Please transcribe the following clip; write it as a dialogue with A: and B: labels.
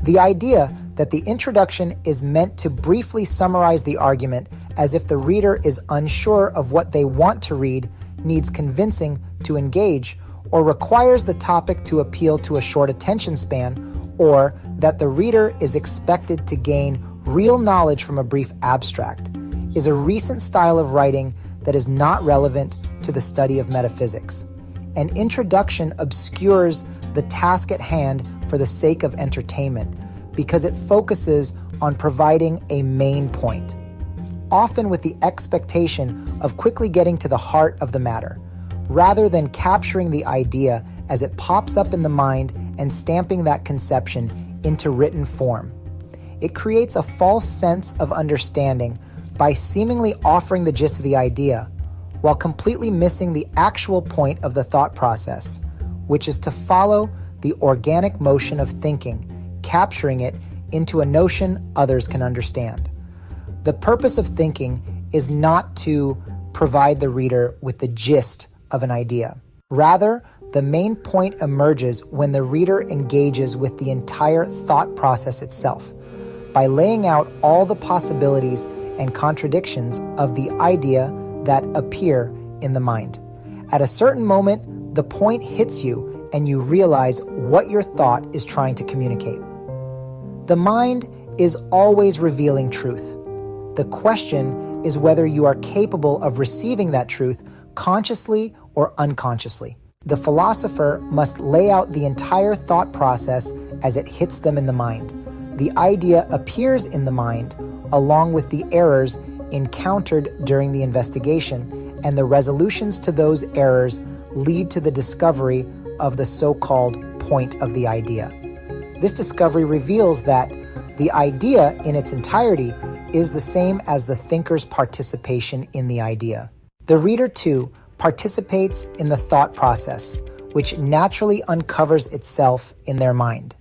A: The idea that the introduction is meant to briefly summarize the argument as if the reader is unsure of what they want to read, needs convincing to engage, or requires the topic to appeal to a short attention span, or that the reader is expected to gain real knowledge from a brief abstract, is a recent style of writing that is not relevant to the study of metaphysics. An introduction obscures the task at hand for the sake of entertainment because it focuses on providing a main point, often with the expectation of quickly getting to the heart of the matter, rather than capturing the idea as it pops up in the mind and stamping that conception into written form. It creates a false sense of understanding by seemingly offering the gist of the idea, while completely missing the actual point of the thought process, which is to follow the organic motion of thinking, capturing it into a notion others can understand. The purpose of thinking is not to provide the reader with the gist of an idea. Rather, the main point emerges when the reader engages with the entire thought process itself, by laying out all the possibilities and contradictions of the idea that appear in the mind. At a certain moment, the point hits you and you realize what your thought is trying to communicate. The mind is always revealing truth. The question is whether you are capable of receiving that truth consciously or unconsciously. The philosopher must lay out the entire thought process as it hits them in the mind. The idea appears in the mind along with the errors encountered during the investigation, and the resolutions to those errors lead to the discovery of the so-called point of the idea. This discovery reveals that the idea in its entirety is the same as the thinker's participation in the idea. The reader, too, participates in the thought process, which naturally uncovers itself in their mind.